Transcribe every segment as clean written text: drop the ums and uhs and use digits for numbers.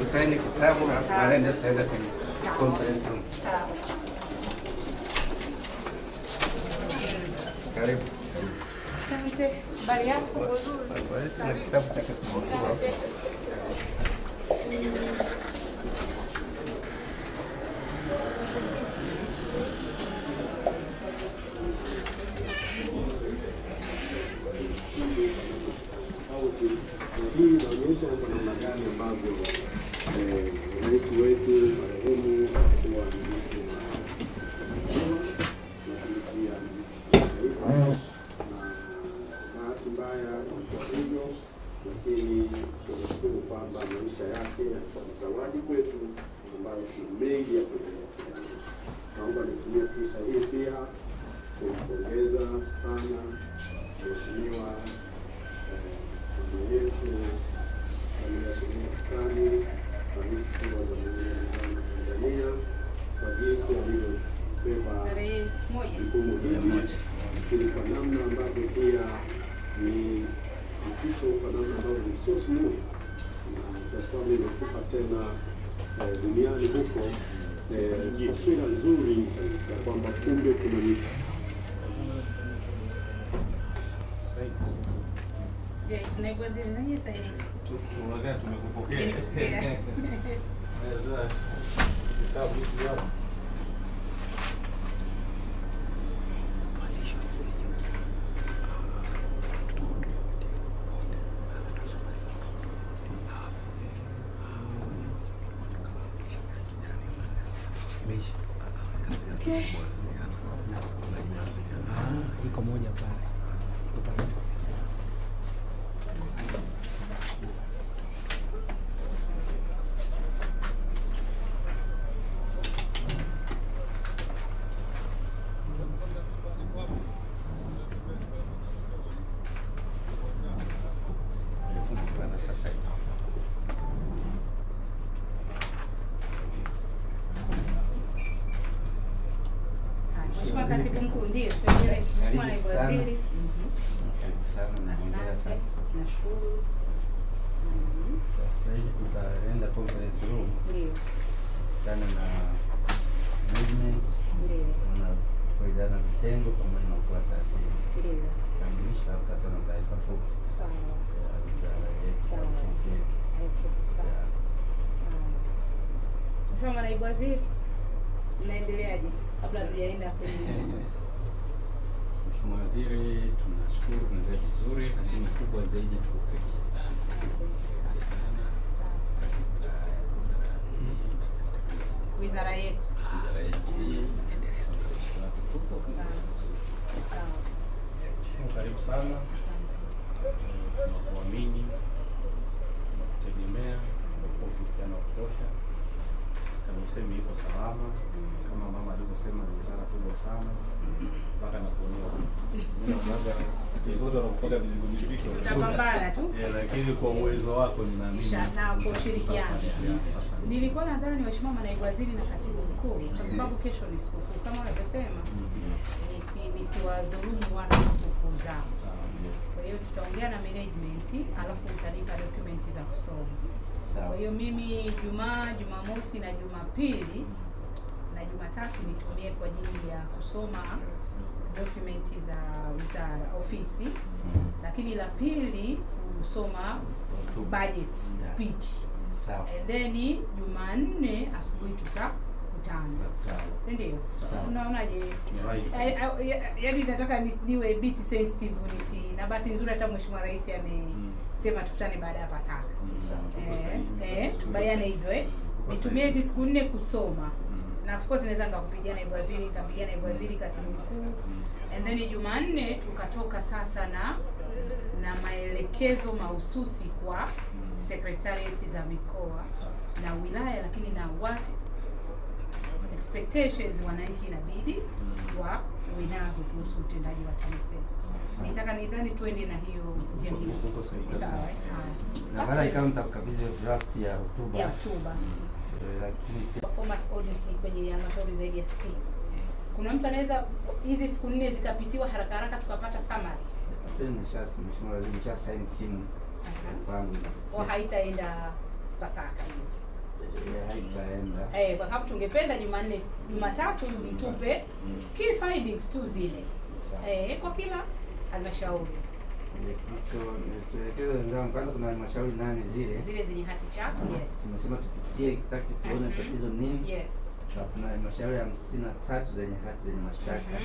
usaini kitabu na baadaye ndio tutaenda kwenye conference room. Karibu. Asante. Habari yako? Na kitabu chake tumeongeza. Hii inaonyesha kwa namna gani ambavyo rais wetu marehemu alikuwa ni mtu wa taifa, na bahati mbaya ilikuwa hivyo, lakini tunashukuru kwamba maisha yake yalikuwa ni zawadi kwetu ambayo tuna mengi ya kuendelea kuyaenzi. Naomba nitumie fursa hii pia kumpongeza sana Mheshimiwa mama yetu Samia Suluhu Hassan, Rais wa Jamhuri ya Muungano wa Tanzania, kwa jinsi alivyobeba jukumu hili, lakini kwa namna ambavyo pia ni mpito, kwa namna ambavyo ni so smooth, na kiasi kwamba imefika tena duniani huko taswira nzuri kabisa kwamba kumbe tunaishi. Naibu Waziri, nani sasa hivi? Tunaongea tumekupokea. Sasa kitabu hiki hapo. Okay. Iko moja pale. Mheshimiwa Katibu Mkuu, ndio tuendelee. Mheshimiwa Naibu Waziri. Karibu sana na hongera sana. Nashukuru. Sasa hivi tutaenda conference room. Ndio. Tana na management. Ndio. Na kuidana vitengo pamoja na kwa taasisi. Ndio. Tambulisho hapa tuna taarifa fupi. Sawa. Wizara yetu, ofisi yetu. Okay. Sawa. Mheshimiwa Naibu Waziri, mnaendeleaje? Kabla hatujaenda kwenye Mheshimiwa Waziri, tunashukuru tunaendelea vizuri, lakini kubwa zaidi tukukaribisha sana. Tukukaribisha sana katika wizara yetu. Wizara yetu hii. Karibu sana. Tunakuamini, tunakutegemea. TAMISEMI iko salama kama mama alivyosema, ni wizara kubwa sana mpaka nakuonea siku zote wanakupaga mizigo mizito, tutapambana tu, lakini kwa uwezo wako ninaamini na kwa ushirikiano. Nilikuwa nadhani Mheshimiwa Naibu Waziri na Katibu Mkuu, kwa sababu kesho ni sikukuu kama wanavyosema, nisiwadhulumu wana sikukuu zao. Kwa hiyo tutaongea na management, alafu utanipa dokumenti za kusoma. Kwa hiyo mimi Jumamosi na Jumapili na Jumatatu nitumie kwa ajili ya kusoma dokumenti za wizara ofisi, lakini la pili kusoma budget speech. And then Jumanne asubuhi tutakutana. Ndio. Unaonaje? Yaani nataka niwe bit sensitive na bahati nzuri hata Mheshimiwa Rais amesema tukutane baada ya Pasaka. Tubayane hivyo nitumie hizi siku 4 kusoma. Na of course naweza ngakupigia Naibu Waziri, nitampigia Naibu Waziri, Katibu Mkuu. And then Jumanne tukatoka sasa na maelekezo mahususi kwa secretariat za mikoa na wilaya, lakini na what expectations wananchi inabidi winazo kuhusu utendaji wa TAMISEMI. Nitaka tuende na hiyo njia hiyo. Sawa. Na baada ikawa mtakabidhi draft ya hotuba. Lakini performance audit kwenye halmashauri zaidi ya 60. Kuna mtu anaweza hizi siku 4 zikapitiwa haraka tukapata summary. Nimesha sign team kwangu. Kwa haitaenda Pasaka hiyo. Haitaenda. Kwa sababu tungependa Jumanne, Jumatatu mtupe key findings tu zile. Kwa kila halmashauri. Tuelekeze wenzangu, kwanza kuna halmashauri 8 zile zenye hati chafu. Yes. Tumesema tupitie exactly tuone tatizo nini. Yes. Na kuna halmashauri 53 zenye hati zenye mashaka.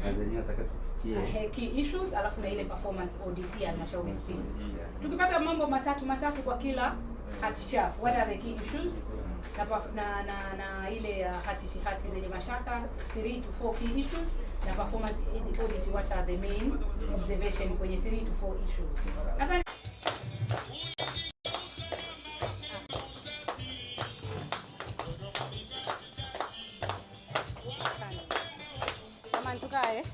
Na zenyewe nataka tupitie key issues, alafu na ile performance audit ya halmashauri 60. Tukipata mambo matatu kwa kila hati chafu, what are the key issues? Na ile hati zenye mashaka 3 to 4 key issues, na performance audit what are the main observation kwenye 3 to 4 issues. Kama tukae.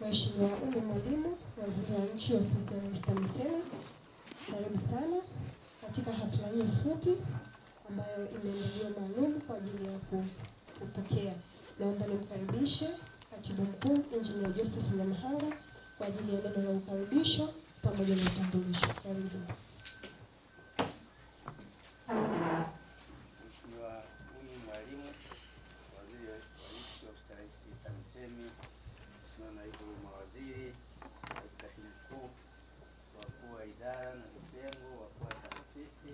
Mheshimiwa Ummy Mwalimu, Waziri wa Nchi, Ofisi ya Rais TAMISEMI, karibu sana katika hafla hii fupi ambayo imeandaliwa maalum kwa ajili ya kupokea. Naomba nimkaribishe Katibu Mkuu Engineer Joseph Nyamhanga kwa ajili ya neno la ukaribisho pamoja na utambulisho. Karibu. Mheshimiwa Ummy Mwalimu, Waziri wa Nchi, Ofisi ya Rais TAMISEMI, Mheshimiwa Naibu Mawaziri, Katibu Mkuu, wakuu wa idara na vitengo, wakuu wa taasisi,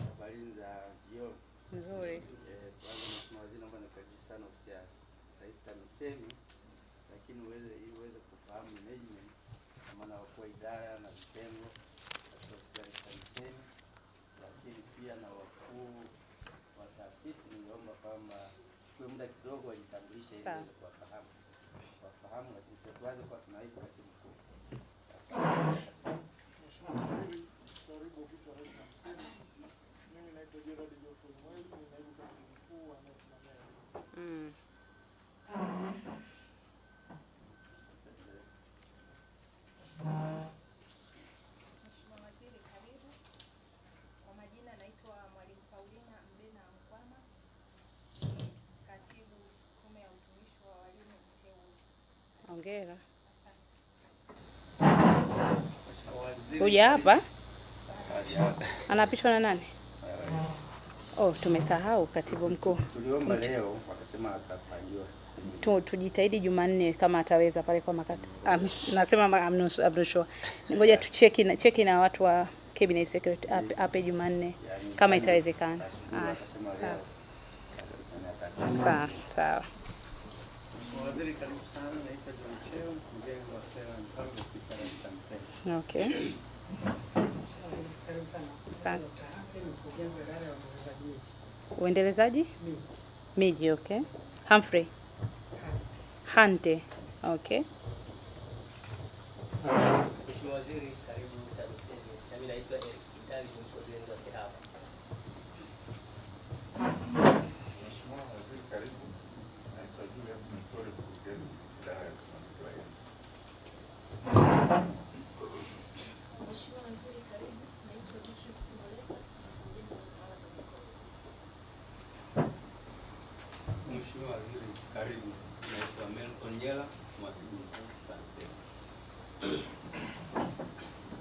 habari za jioni. Nzuri. Kwanza Mheshimiwa Waziri, naomba nikukaribishe sana Ofisi ya Rais TAMISEMI, lakini ili uweze kufahamu management kwa maana wakuu wa idara na vitengo katika Ofisi ya Rais TAMISEMI, lakini pia na wakuu wa taasisi, ningeomba kwamba kwa muda kidogo wajitambulishe ili uweze kuwafahamu. Lakini tuanze kwa tunaibu Katibu Mkuu. Mheshimiwa Waziri, karibu Ofisi ya Rais TAMISEMI. Mimi naitwa Gerald Geoffrey Mweli, ni naibu Katibu Mkuu anayesimamia elimu. Mheshimiwa Waziri, karibu. Kwa majina naitwa Mwalimu Paulina Mbena Mkwama, Katibu Tume ya Utumishi wa Walimu Mteule. Hongera. Kuja hapa anapishwa na nani? Tumesahau Katibu Mkuu. Tuliomba leo wakasema atapangiwa. Tujitahidi Jumanne kama ataweza pale kwa makata. Nasema I'm not sure. Ngoja tucheki na watu wa Cabinet Secretary ape Jumanne kama itawezekana. Sawa. Waziri, karibu sana. Naitwa John Cheo, mkurugenzi wa sera na mipango ya Ofisi ya Rais TAMISEMI. Okay. Karibu sana. Asante. Mkurugenzi wa idara ya uendelezaji miji. Okay. Humphrey Hante. Okay. Mheshimiwa Waziri, karibu TAMISEMI. Mimi naitwa Eric tayari kumchukua viongozi wake hapa. Mheshimiwa Waziri, karibu. Naitwa Julius Nestori, mkurugenzi idara ya usimamizi wa elimu. Mheshimiwa Waziri, karibu. Naitwa Beatrice Kimoleta, mkurugenzi wa utawala za mikoa. Mheshimiwa Waziri, karibu. Naitwa Melton Nyela, mhasibu mkuu TAMISEMI.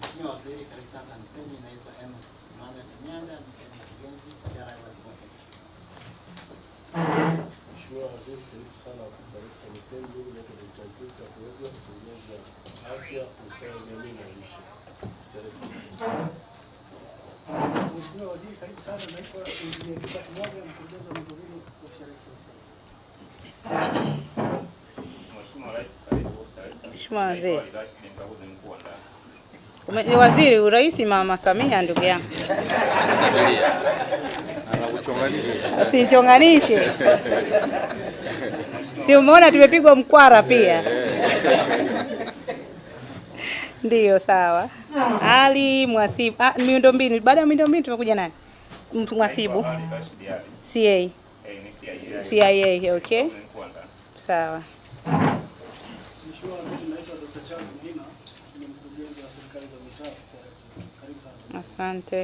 Mheshimiwa Waziri, karibu sana TAMISEMI. Naitwa Emmanuel Mianda, mkurugenzi idara ya walimu wa sekondari. Mheshimiwa Waziri, karibu sana ofisi ya Rais TAMISEMI. Mimi naitwa Dr. Tuka Kuweza, mkurugenzi wa afya, ustawi wa jamii na lishe. Mheshimiwa Waziri, karibu sana. Naitwa Engineer Gilbert Mwaga, mkurugenzi wa miundombinu ofisi ya Rais TAMISEMI. Mheshimiwa Rais, karibu. Mheshimiwa Waziri. Waziri, Rais Mama Samia ndugu yangu. Usinichonganishe. Si umeona tumepigwa mkwara pia. Ndiyo, sawa. Ali Mwasibu, miundombinu. Baada ya miundombinu tumekuja nani? Mwasibu. CA. CIA, okay. Sawa. Mheshimiwa Waziri, naitwa Dr. Charles Mhina, ni mkurugenzi wa serikali za mitaa ofisi ya Rais TAMISEMI. Karibu sana. Asante.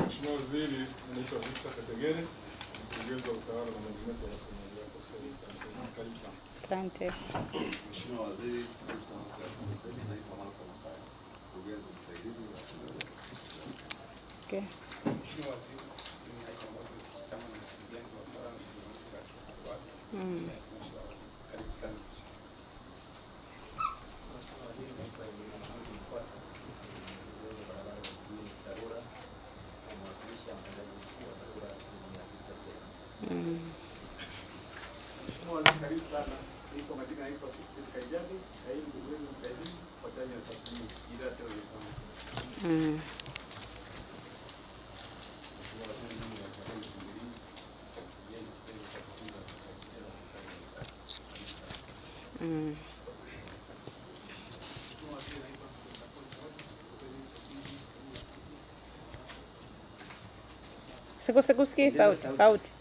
Mheshimiwa Waziri, naitwa Victor Kategere, mkurugenzi wa utawala na management wa rasilimali watu ofisi ya Rais TAMISEMI. Karibu sana. Asante. Mheshimiwa Waziri, karibu sana ofisi ya TAMISEMI. Naitwa Marko Masai, mkurugenzi msaidizi wa rasilimali watu ofisi ya Rais TAMISEMI. Okay. Mheshimiwa Waziri, mimi naitwa Moses Chitama, na mkurugenzi wa utawala na usimamizi wa rasilimali watu. Karibu sana. Mheshimiwa Waziri, karibu sana. Niko majina naitwa Sifuri Kaijadi, kaimu mkurugenzi msaidizi ufuatiliaji na tathmini idara ya sera za mipango. Mheshimiwa Waziri, mimi naitwa James Mbilini, mkurugenzi kitengo cha kutunza na kufuatilia na serikali za mitaa. Karibu sana. Mheshimiwa Waziri, naitwa Profesa Paul Chaote, mkurugenzi msaidizi Sikusikii sauti.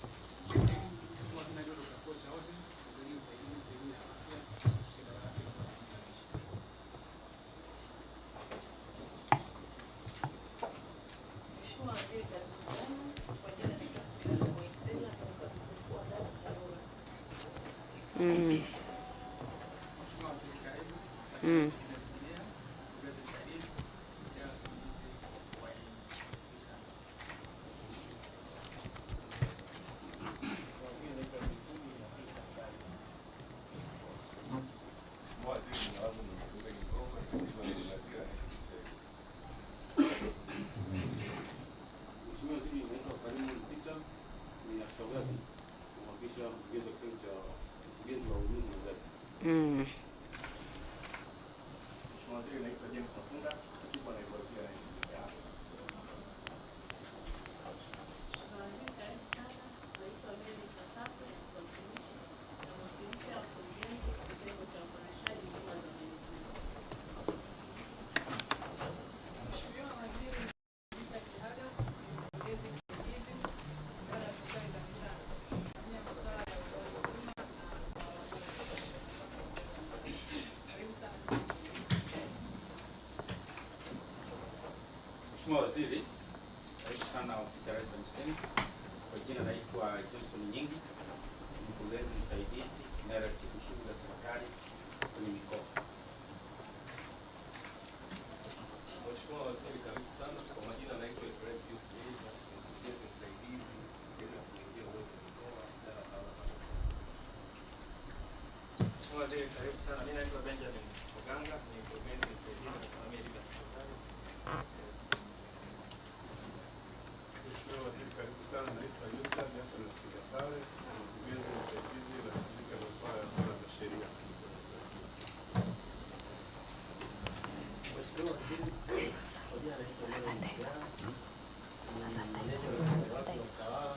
Mheshimiwa Waziri, naitwa James Mapunda, katibu anayekuazia na Mheshimiwa Waziri, karibu sana ofisi ya Rais TAMISEMI. Kwa jina naitwa Johnson Nyingi, mkurugenzi msaidizi anayeratibu shughuli za serikali kwenye mikoa. Mheshimiwa Waziri, karibu sana. Kwa majina naitwa Ibrahim Pius Leila, mkurugenzi msaidizi sehemu ya kuingia uwezo wa mikoa, idara ya utawala. Mheshimiwa Waziri, karibu sana. Mimi naitwa Benjamin Oganga, ni mkurugenzi msaidizi nasimamia elimu ya sekondari. Mheshimiwa Waziri, karibu sana. Naitwa Yusuf Nathan Sigapale, mkurugenzi msaidizi na kushirika masuala ya sera za sheria. Mheshimiwa Waziri, kwa jina naitwa Asante. Meneja wa watu wa utawala.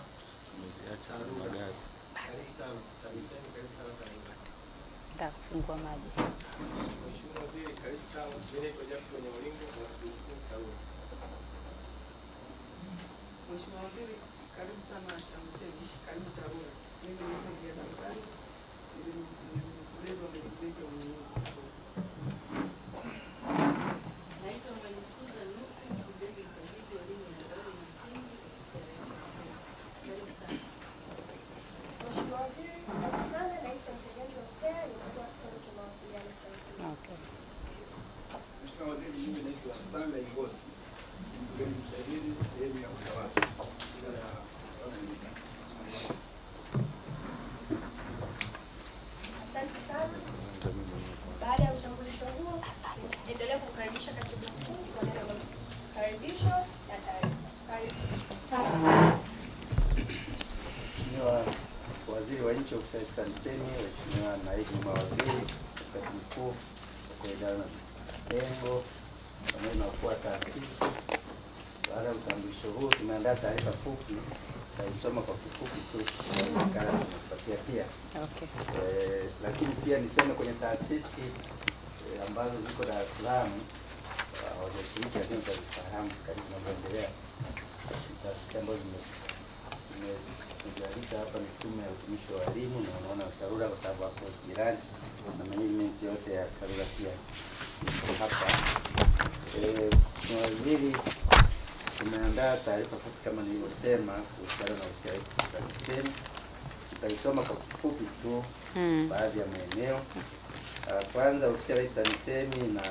Karibu sana TAMISEMI, karibu sana Taifa. Nataka kufungua maji. Mheshimiwa Waziri, karibu sana. Mimi naitwa Jacob Nyaulingo, mhasibu mkuu TARURA. Mheshimiwa Waziri, karibu sana TAMISEMI, karibu TARURA. Mimi naitwa Ziada Msali, ni mkurugenzi wa menejimenti ya ununuzi. Naitwa Mwalimu Susan Nusu, mkurugenzi msaidizi wa elimu ya awali na msingi, ofisi ya Rais TAMISEMI. Karibu sana. Mheshimiwa Waziri, karibu sana. Naitwa Mtengenezaji wa SEA, ni mkuu wa kitengo cha mawasiliano Saidi. Mheshimiwa Waziri, mimi naitwa Stanley Ngozi, mkurugenzi msaidizi sehemu ya utawala. Asante sana. Baada ya utambulisho huo, endelea kukaribisha Katibu Mkuu kwa neno la karibisho na taarifa. Karibu. Mheshimiwa Waziri wa Nchi Ofisi ya Rais TAMISEMI, Mheshimiwa Naibu Mawaziri, Katibu Mkuu wa idara na vitengo, pamoja na wakuu wa taasisi. Baada ya utambulisho huu, tumeandaa taarifa fupi, taisoma kwa kifupi tu nakala tunakupatia pia. Lakini pia niseme kwenye taasisi ambazo ziko Dar es Salaam hawajashiriki, lakini utazifahamu karibu tunavyoendelea. Taasisi ambazo tumejalika hapa ni Tume ya Utumishi wa Walimu, na unaona TARURA kwa sababu hapo jirani, na management yote ya TARURA pia iko hapa. Waziri, tumeandaa taarifa fupi kama nilivyosema kuhusiana na ofisi ya Rais TAMISEMI. Tutaisoma kwa kifupi tu baadhi ya maeneo. Kwanza, ofisi ya Rais TAMISEMI na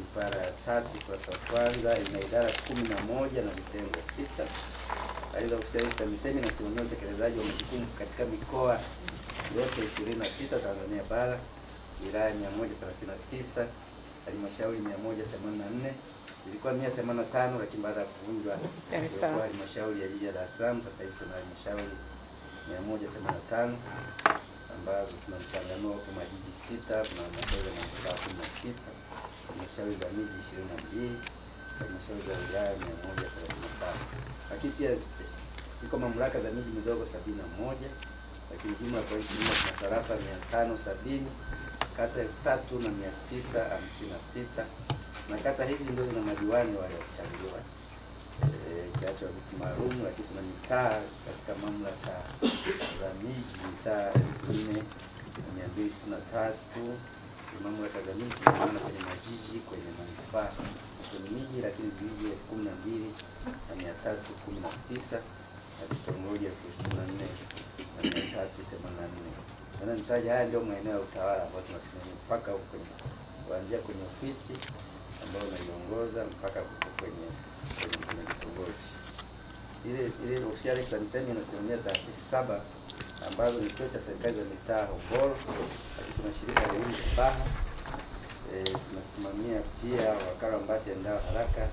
ibara ya 3 ukurasa wa kwanza ina idara 11 na vitengo 6. Aidha, ofisi ya Rais TAMISEMI inasimamia utekelezaji wa majukumu katika mikoa yote 26 Tanzania bara, wilaya 139, halmashauri 184. Ilikuwa 185, lakini baada ya kuvunjwa kwa halmashauri ya jiji la Dar es Salaam, sasa hivi tuna halmashauri 185 ambazo tuna mchanganuo kwa majiji 6, tuna halmashauri ya manispaa 19, halmashauri za miji 22, halmashauri za wilaya 137. Lakini pia ziko mamlaka za miji midogo 71, lakini jumla kwa nchi nzima tuna tarafa 570, kata 3956, na kata hizi ndio zina madiwani wale wachaguliwa kiacho viti maalum. Lakini kuna mitaa katika mamlaka za miji, mitaa 4263, mamlaka za miji tunaona kwenye majiji, kwenye manispaa, kwenye miji, lakini vijiji 12319 na vitongoji 64384. Nitaja haya ndio maeneo ya utawala ambayo tunasimamia mpaka huko kwenye kuanzia kwenye ofisi ambayo unaiongoza mpaka huko kwenye vitongoji. Ile ofisi ya Rais TAMISEMI inasimamia taasisi 7 ambazo ni kituo cha serikali za mitaa Hombolo, lakini kuna shirika la elimu Kibaha. Tunasimamia pia wakala wa basi yaendayo haraka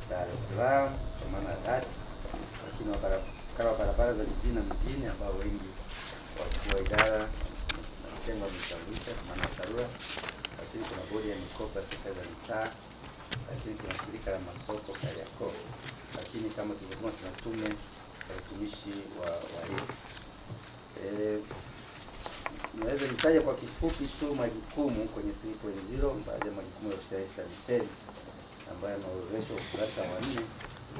Dar es Salaam kwa maana dhati, lakini wakala wa barabara za mijini na mijini ambao wengi wakuu wa idara na vitengo wametambulisha kwa maana TARURA. Lakini kuna bodi ya mikopo ya serikali za mitaa, lakini kuna shirika la masoko Kariakoo, lakini kama tulivyosema tuna tume ya utumishi wa walimu. Naweza nitaja kwa kifupi tu majukumu kwenye 3.0, baadhi ya majukumu ya ofisi ya Rais TAMISEMI ambayo yameorodheshwa ukurasa wa 4.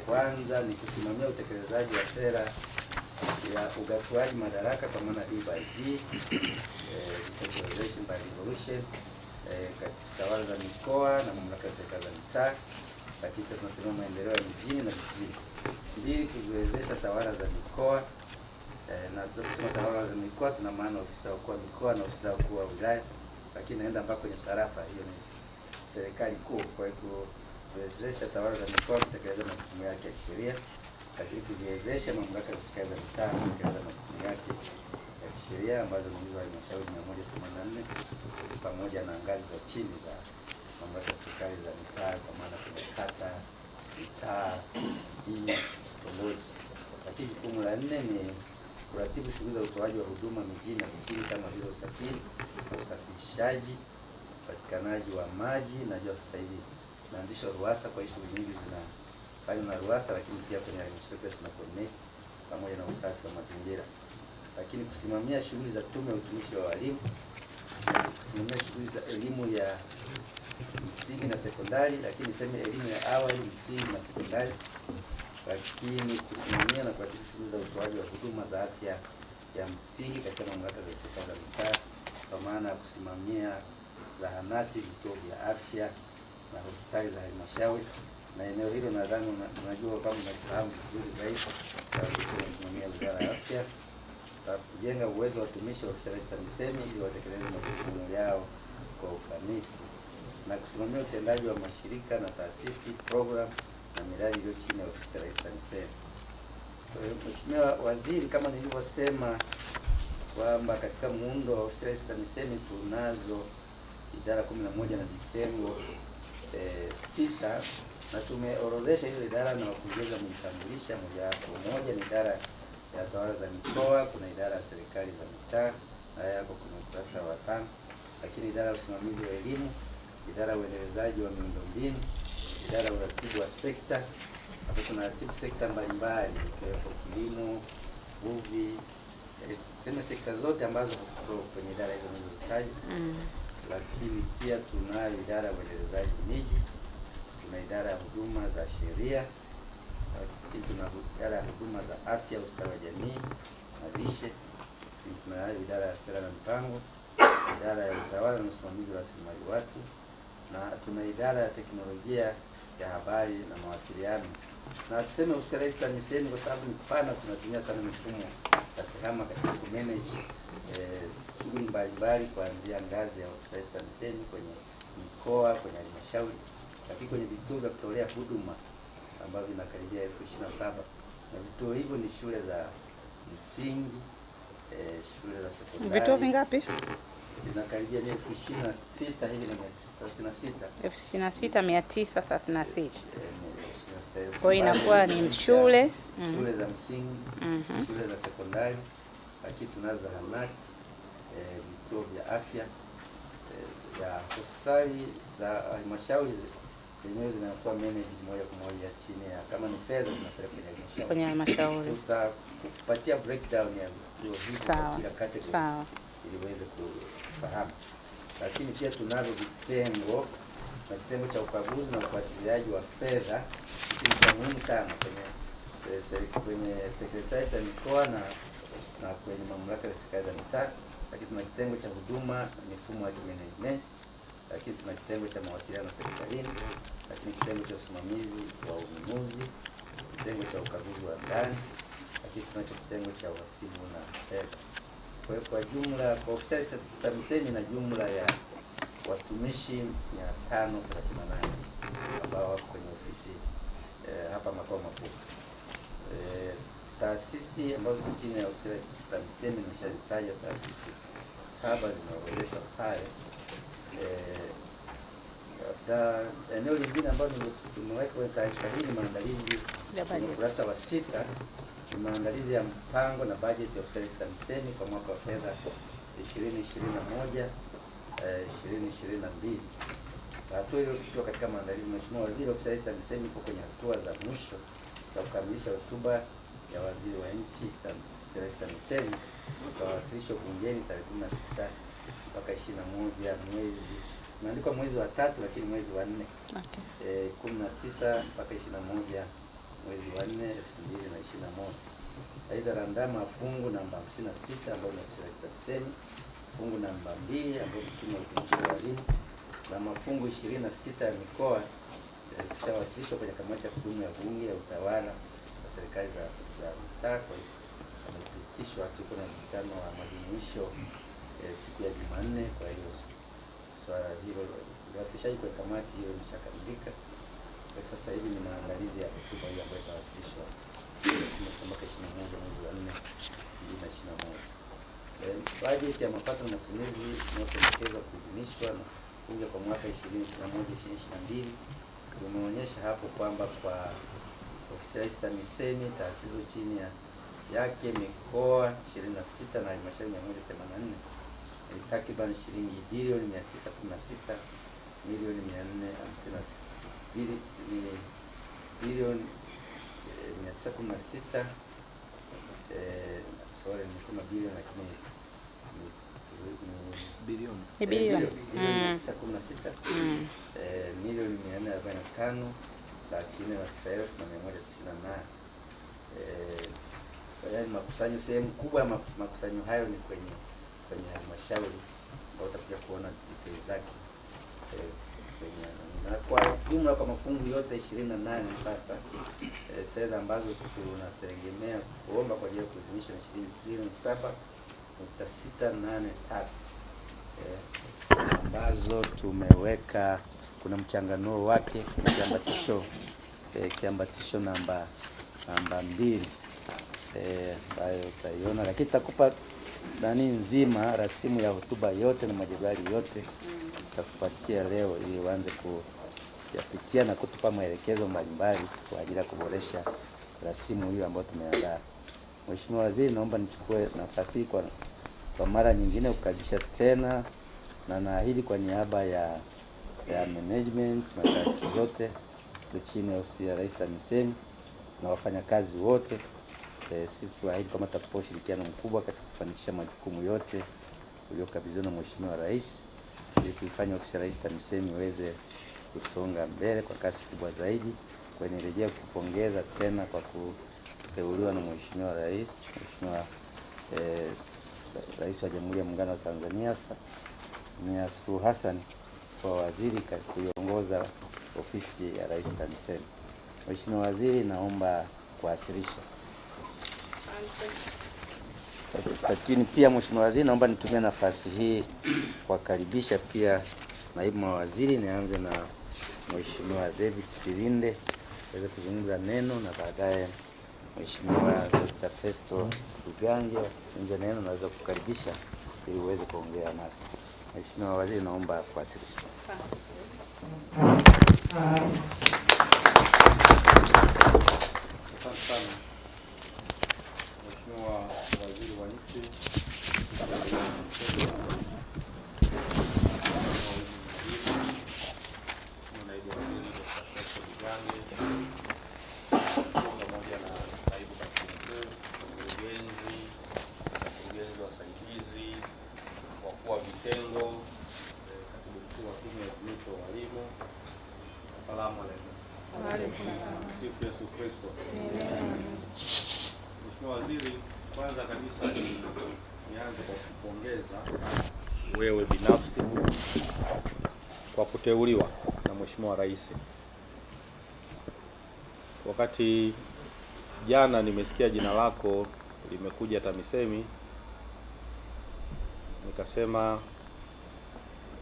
Kwanza ni kusimamia utekelezaji wa sera ya ugatuaji madaraka kwa maana D/D, decentralization by devolution, katika tawala za mikoa na mamlaka ya serikali za mitaa. Lakini tunasimamia maendeleo ya mijini na vijijini. 2, kuziwezesha tawala za mikoa, na tunasema tawala za mikoa tuna maana ofisa wakuu wa mikoa na ofisa wakuu wa wilaya, lakini naenda mpaka kwenye tarafa, hiyo ni serikali kuu. Kwa hiyo kuwezesha tawala za mikoa kutekeleza majukumu yake ya kisheria, lakini kuziwezesha mamlaka za serikali za mitaa kutekeleza majukumu yake ya kisheria ambazo ni hizo halmashauri 184 pamoja na ngazi za chini za mamlaka za serikali za mitaa kwa maana kwenye kata, mitaa, vijiji, vitongoji. Lakini jukumu la 4 ni kuratibu shughuli za utoaji wa huduma mijini na vijijini kama vile usafiri na usafirishaji, upatikanaji wa maji. Najua sasa hivi naanzisha RUWASA, kwa hiyo shughuli nyingi zinafanywa na RUWASA, lakini pia kwenye halmashauri pia tuna coordinate pamoja na usafi wa mazingira. Lakini kusimamia shughuli za tume ya utumishi wa walimu, kusimamia shughuli za elimu ya msingi na sekondari, lakini niseme elimu ya awali, msingi na sekondari, lakini kusimamia na kuratibu shughuli za utoaji wa huduma za afya ya msingi katika mamlaka za serikali za mitaa, kwa maana ya kusimamia zahanati, vituo vya afya na hospitali za halmashauri. Na eneo hilo nadhani unajua kama unafahamu vizuri zaidi, kwa kusimamia wizara ya afya, kujenga uwezo wa watumishi wa ofisi ya Rais TAMISEMI ili watekeleze majukumu yao kwa ufanisi, na kusimamia utendaji wa mashirika na taasisi, program na miradi iliyo chini ya ofisi ya Rais TAMISEMI. Mheshimiwa Waziri, kama nilivyosema kwamba katika muundo wa ofisi ya Rais TAMISEMI tunazo idara 11 na vitengo 6, na tumeorodhesha hizo idara na wakurugenzi wameitambulisha. Moja ni idara ya tawala za mikoa, kuna idara ya serikali za mitaa, na yako kwenye ukurasa wa 5, lakini idara ya usimamizi wa elimu, idara ya uendelezaji wa miundombinu, idara ya uratibu wa sekta. Hapo tunaratibu sekta mbalimbali ikiwepo kilimo, uvuvi, tuseme sekta zote ambazo ziko kwenye idara hizo nilizozitaja. Lakini pia tunayo idara ya uendelezaji miji, tuna idara ya huduma za sheria, lakini tuna idara ya huduma za afya, ustawi wa jamii na lishe, tunayo idara ya sera na mipango, idara ya utawala na usimamizi wa rasilimali watu, na tuna idara ya teknolojia ya habari na mawasiliano. Na tuseme ofisi ya Rais TAMISEMI kwa sababu ni pana, tunatumia sana mifumo ya TEHAMA katika kumanage shughuli mbalimbali kuanzia ngazi ya ofisi ya Rais TAMISEMI kwenye mikoa, kwenye halmashauri, lakini kwenye vituo vya kutolea huduma ambavyo vinakaribia 27,000, na vituo hivyo ni shule za msingi, shule za sekondari. Vituo vingapi? Vinakaribia 26,000 hivi na 936. 26,936. Kwa hiyo inakuwa ni shule za msingi, shule za sekondari, lakini tunazo zahanati, vituo vya afya, ya hospitali za halmashauri zenyewe zinatoa managed moja kwa moja chini ya, kama ni fedha zinapeleka kwenye halmashauri. Tutakupatia breakdown ya vituo hivi kwa kila category ili uweze kufahamu. Lakini pia tunavyo vitengo, na kitengo cha ukaguzi na ufuatiliaji wa fedha, kitu cha muhimu sana kwenye sekretarieti ya mikoa na kwenye mamlaka za serikali za mitaa. Lakini tuna kitengo cha huduma na mifumo ya management, lakini tuna kitengo cha mawasiliano serikalini, lakini kitengo cha usimamizi wa ununuzi, kitengo cha ukaguzi wa ndani, lakini tunacho kitengo cha uhasibu na fedha. Kwa hiyo kwa jumla kwa ofisi ya TAMISEMI na jumla ya watumishi 538 ambao wako kwenye ofisi hapa makao makuu. Taasisi ambazo ziko chini ya ofisi ya TAMISEMI nimeshazitaja, taasisi 7 zimeorodheshwa pale. Eneo lingine ambalo tumeweka kwenye taarifa hii ni maandalizi, kwenye ukurasa wa 6 ni maandalizi ya mpango na bajeti ya ofisi ya TAMISEMI kwa mwaka wa fedha 2021 2022. Hatua hiyo ikiwa katika maandalizi. Mheshimiwa Waziri, ofisi ya TAMISEMI ipo kwenye hatua za mwisho za kukamilisha hotuba ya Waziri wa Nchi TAMISEMI itawasilishwa bungeni tarehe 19 mpaka 21 mwezi, imeandikwa mwezi wa 3 lakini mwezi wa 4, 19 mpaka 21 mwezi wa 4 2021. Aidha, randama fungu namba 56 ambayo ni ofisi ya TAMISEMI, fungu namba 2 ambayo ni tume ya utumishi wa walimu, na mafungu 26 ya mikoa kishawasilishwa kwenye kamati ya kudumu ya Bunge ya utawala wa serikali za mitaa. Kwa hiyo amepitishwa, tuko na mkutano wa majumuisho siku ya Jumanne. Kwa hiyo swala hilo wasilishaji kwa kamati hiyo imeshakamilika. Kwa sasa hivi ni maandalizi ya hotuba hiyo ambayo itawasilishwa mpaka 21 mwezi wa 4 2021. Bajeti ya mapato na matumizi inayopendekezwa kuidhinishwa na Bunge kwa mwaka 2021-2022 tumeonyesha hapo kwamba kwa ofisi ya TAMISEMI, taasisi chini yake, mikoa 26 na halmashauri 184 ni takriban shilingi bilioni 916 milioni 452 bilioni 916 sorry, nimesema bilioni lakini bilioni 916 milioni 445 Yaani makusanyo, sehemu kubwa ya makusanyo hayo ni kwenye halmashauri ambayo utakuja kuona details zake na kwa jumla kwa mafungu yote 28 sasa fedha ambazo tunategemea kuomba kwa ajili ya kuidhinishwa ni shilingi trilioni 7.683 ambazo tumeweka. Kuna mchanganuo wake, kuna kiambatisho namba 2 ambayo utaiona, lakini tutakupa nzima rasimu ya hotuba yote na majedwali yote tutakupatia leo ili uanze kuyapitia na kutupa maelekezo mbalimbali kwa ajili ya kuboresha rasimu hiyo ambayo tumeandaa. Mheshimiwa Waziri, naomba nichukue nafasi hii kwa mara nyingine kukaribisha tena, na naahidi kwa niaba ya management na taasisi zote chini ya ofisi ya Rais TAMISEMI na wafanyakazi wote, sisi tuahidi kama tutakupa ushirikiano mkubwa katika kufanikisha majukumu yote uliyokabidhiwa na Mheshimiwa Rais ili kuifanya ofisi ya Rais TAMISEMI iweze kusonga mbele kwa kasi kubwa zaidi. Kwa nirejea kupongeza tena kwa kuteuliwa na Mheshimiwa Rais, Mheshimiwa Rais wa Jamhuri ya Muungano wa Tanzania Samia Suluhu Hassan kwa waziri kuiongoza ofisi ya Rais TAMISEMI. Mheshimiwa Waziri, naomba kuwasilisha. Lakini pia Mheshimiwa Waziri, naomba nitumie nafasi hii kuwakaribisha pia naibu mawaziri. Nianze na Mheshimiwa David Silinde aweze kuzungumza neno, na baadaye Mheshimiwa Dr. Festo Lugange nje neno, naweza kukaribisha ili uweze kuongea nasi. Mheshimiwa Waziri, naomba kuwasilisha. Asante sana Mheshimiwa Waziri wa Nchi, Naibu Waziri Dr. Festo Lugange pamoja na Naibu Katibu Mkuu, mkurugenzi wasaidizi, wakuu wa vitengo, Katibu Mkuu wa Tume ya Utumishi wa Walimu. Asalamu alaykum. Sifu Yesu Kristo. Mheshimiwa Waziri, kwanza kabisa nianze kwa kupongeza wewe binafsi kwa kuteuliwa na Mheshimiwa Rais. Wakati jana nimesikia jina lako limekuja TAMISEMI, nikasema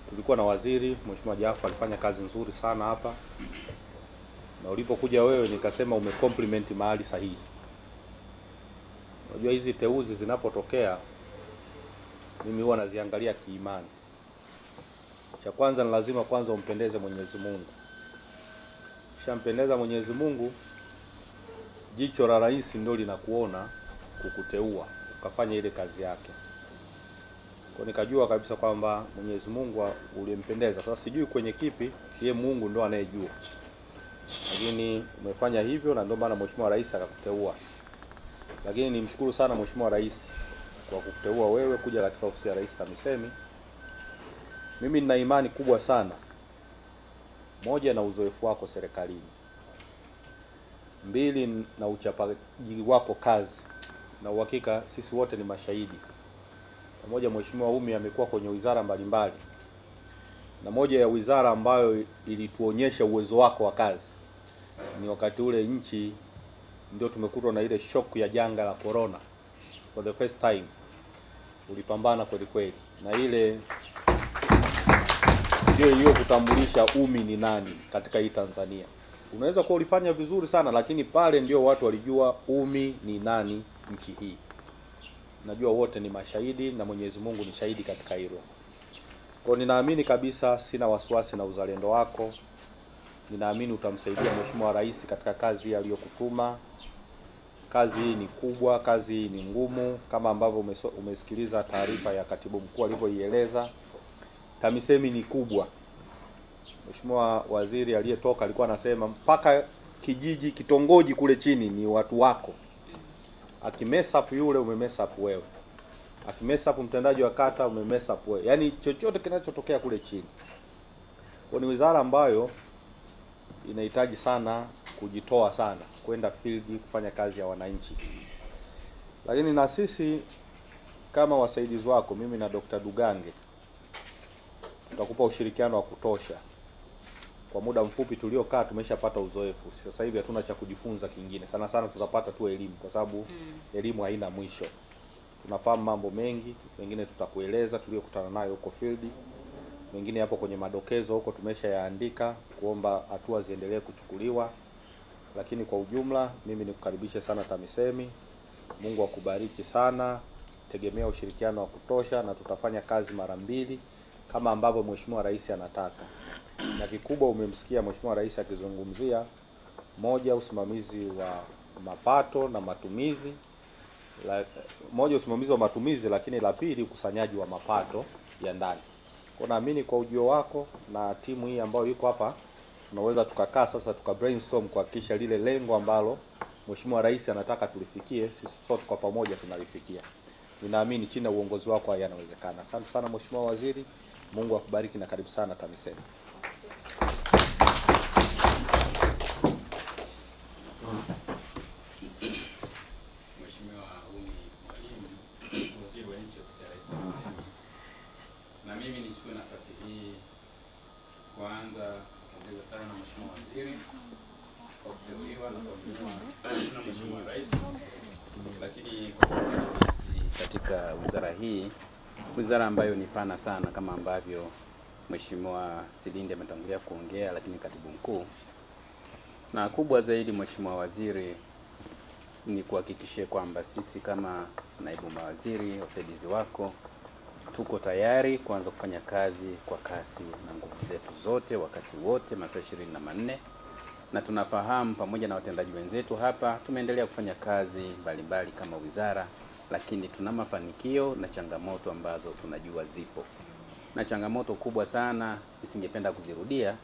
tulikuwa na waziri Mheshimiwa Jafo alifanya kazi nzuri sana hapa, na ulipokuja wewe nikasema umecompliment mahali sahihi. Unajua hizi teuzi zinapotokea mimi huwa naziangalia kiimani. Cha kwanza ni lazima kwanza umpendeze Mwenyezi Mungu. Ukishampendeza Mwenyezi Mungu, jicho la rais ndio linakuona kukuteua ukafanya ile kazi yake. Kwa nikajua kabisa kwamba Mwenyezi Mungu ulimpendeza. Sasa sijui kwenye kipi, yeye Mungu ndo anayejua. Lakini umefanya hivyo na ndio maana Mheshimiwa Rais akakuteua. Lakini nimshukuru sana Mheshimiwa Rais kwa kukuteua wewe kuja katika ofisi ya Rais TAMISEMI. Mimi nina imani kubwa sana. Moja, na uzoefu wako serikalini. 2, na uchapaji wako kazi. Na uhakika sisi wote ni mashahidi. Pamoja Mheshimiwa Umi amekuwa kwenye wizara mbalimbali. Na moja ya wizara ambayo ilituonyesha uwezo wako wa kazi ni wakati ule nchi ndio tumekutwa na ile shock ya janga la corona for the first time. Ulipambana kweli kweli, na ile ndio hiyo kutambulisha Umi ni nani katika hii Tanzania. Unaweza kuwa ulifanya vizuri sana, lakini pale ndio watu walijua Umi ni nani nchi hii. Najua wote ni mashahidi na Mwenyezi Mungu ni shahidi katika hilo. Kwa ninaamini kabisa, sina wasiwasi na uzalendo wako. Ninaamini utamsaidia Mheshimiwa Rais katika kazi aliyokutuma. Kazi hii ni kubwa, kazi hii ni ngumu, kama ambavyo umesikiliza taarifa ya Katibu Mkuu alivyoieleza. TAMISEMI ni kubwa. Mheshimiwa Waziri aliyetoka alikuwa anasema mpaka kijiji, kitongoji kule chini ni watu wako. Akimesa up yule umemesa up wewe. Akimesa up mtendaji wa kata umemesa up wewe. Yaani chochote kinachotokea kule chini. Kwa ni wizara ambayo inahitaji sana kujitoa sana kwenda field kufanya kazi ya wananchi. Lakini na sisi kama wasaidizi wako, mimi na Dr. Dugange, tutakupa ushirikiano wa kutosha. Kwa muda mfupi tuliokaa tumeshapata uzoefu. Sasa hivi hatuna cha kujifunza kingine. Sana sana tutapata tu elimu, kwa sababu elimu haina mwisho. Tunafahamu mambo mengi, mengine tutakueleza tuliyokutana nayo huko field. Mengine hapo kwenye madokezo huko tumeshayaandika kuomba hatua ziendelee kuchukuliwa. Lakini kwa ujumla mimi nikukaribishe sana TAMISEMI. Mungu akubariki sana. Tegemea ushirikiano wa kutosha na tutafanya kazi mara mbili kama ambavyo Mheshimiwa Rais anataka. Na kikubwa umemsikia Mheshimiwa Rais akizungumzia, moja, usimamizi wa mapato na matumizi. Usimamizi wa matumizi, lakini la pili ukusanyaji wa mapato ya ndani. Kwa naamini kwa ujio wako na timu hii ambayo yuko hapa, tunaweza tukakaa sasa brainstorm kuhakikisha lile lengo ambalo Mheshimiwa Rais anataka tulifikie, sisi sote kwa pamoja tunalifikia. Ninaamini chini ya uongozi wako haya yanawezekana. Asante sana Mheshimiwa Waziri. Mungu akubariki na karibu sana TAMISEMI. Mheshimiwa Umi Mwalimu, Waziri wa Nchi Ofisi ya Rais TAMISEMI. Na mimi nichukue nafasi hii kwanza kumpongeza sana Mheshimiwa Waziri kwa kuteuliwa na kuaminiwa na Mheshimiwa Rais. Lakini kwa nafasi katika wizara hii, wizara ambayo ni pana sana kama ambavyo Mheshimiwa Silinde ametangulia kuongea, lakini katibu mkuu, na kubwa zaidi Mheshimiwa Waziri, ni kuhakikishia kwamba sisi kama naibu mawaziri wasaidizi wako tuko tayari kuanza kufanya kazi kwa kasi na nguvu zetu zote wakati wote masaa 24, na tunafahamu pamoja na watendaji wenzetu hapa tumeendelea kufanya kazi mbalimbali kama wizara, lakini tuna mafanikio na changamoto ambazo tunajua zipo. Na changamoto kubwa sana nisingependa kuzirudia,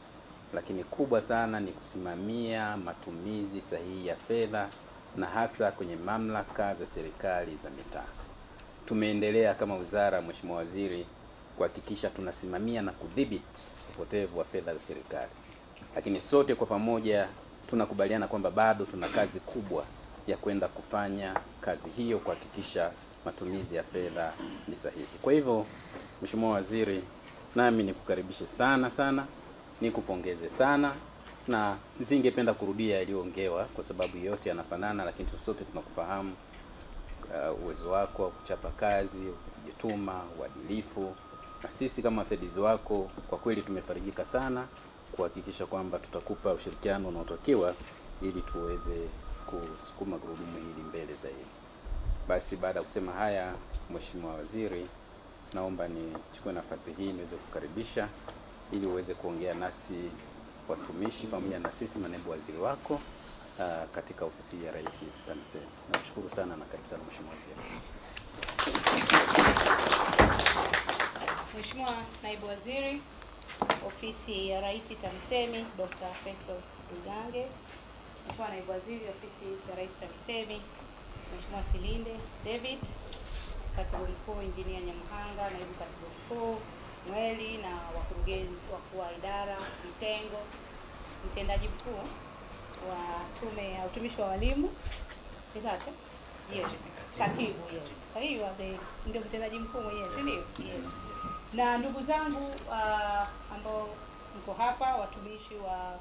lakini kubwa sana ni kusimamia matumizi sahihi ya fedha, na hasa kwenye mamlaka za serikali za mitaa. Tumeendelea kama wizara, Mheshimiwa Waziri, kuhakikisha tunasimamia na kudhibiti upotevu wa fedha za serikali. Lakini sote kwa pamoja tunakubaliana kwamba bado tuna kazi kubwa ya kwenda kufanya kazi hiyo, kuhakikisha matumizi ya fedha ni sahihi. Kwa hivyo Mheshimiwa Waziri, nami nikukaribishe sana, nikupongeze sana, na singependa kurudia yaliyoongewa kwa sababu yote yanafanana, lakini sote tunakufahamu uwezo wako wa kuchapa kazi, kujituma, uadilifu, na sisi kama wasaidizi wako kwa kweli tumefarijika sana kuhakikisha kwamba tutakupa ushirikiano unaotakiwa ili tuweze kusukuma gurudumu hili mbele zaidi. Basi baada ya kusema haya, Mheshimiwa Waziri, naomba nichukue nafasi hii niweze kukaribisha ili uweze kuongea nasi watumishi pamoja na sisi manaibu waziri wako katika ofisi ya Rais TAMISEMI. Nakushukuru sana na karibu sana Mheshimiwa Waziri. Mheshimiwa Naibu Waziri, Ofisi ya Rais TAMISEMI, Dr. Festo Dugange. Mheshimiwa Naibu Waziri, Ofisi ya Rais TAMISEMI, Mheshimiwa Silinde David. Katibu Mkuu Injinia Nyamhanga, Naibu Katibu Mkuu Mweli, na wakurugenzi wakuu wa idara, vitengo, mtendaji mkuu wa Tume ya Utumishi wa Walimu. Yes. Katibu, yes. Kwa hiyo ndio mtendaji mkuu mwenyewe, si ndio? Yes. Na ndugu zangu ambao mko hapa, watumishi wa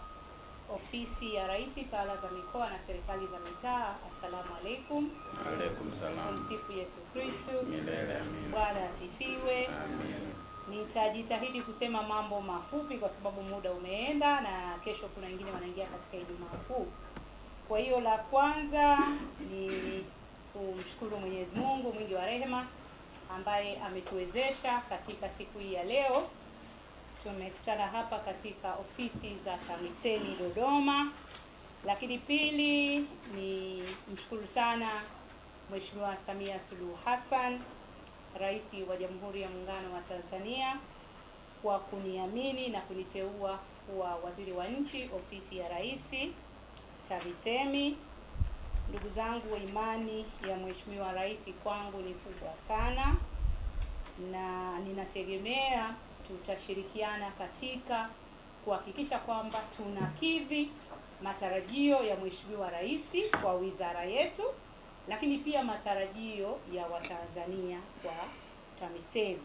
Ofisi ya Rais, Tawala za Mikoa na Serikali za Mitaa, assalamu alaikum. Alaikum salam. Msifu Yesu Kristo. Milele amina. Bwana asifiwe. Amen. Nitajitahidi kusema mambo mafupi kwa sababu muda umeenda na kesho kuna wengine wanaingia katika Ijumaa Kuu. Kwa hiyo la kwanza ni kumshukuru Mwenyezi Mungu mwingi wa rehema ambaye ametuwezesha katika siku hii ya leo. Tumekutana hapa katika ofisi za TAMISEMI Dodoma. Lakini pili ni mshukuru sana Mheshimiwa Samia Suluhu Hassan, Rais wa Jamhuri ya Muungano wa Tanzania, kwa kuniamini na kuniteua kuwa waziri wa nchi Ofisi ya Rais TAMISEMI. Ndugu zangu, imani ya Mheshimiwa Rais kwangu ni kubwa sana, na ninategemea tutashirikiana katika kuhakikisha kwamba tunakidhi matarajio ya Mheshimiwa Rais kwa wizara yetu, lakini pia matarajio ya Watanzania kwa TAMISEMI.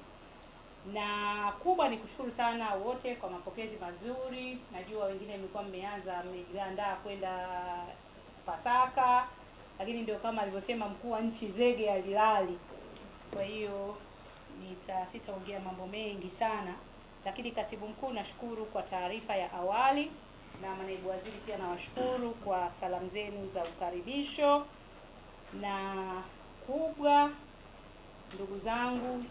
Na kubwa ni kushukuru sana wote kwa mapokezi mazuri. Najua wengine mlikuwa mmejiandaa kwenda Pasaka, lakini ndio kama alivyosema mkuu wa nchi, zege alilali. Kwa hiyo sitaongea mambo mengi sana, lakini katibu mkuu, nashukuru kwa taarifa ya awali, na manaibu waziri pia nawashukuru kwa salamu zenu za ukaribisho. Na kubwa, ndugu zangu,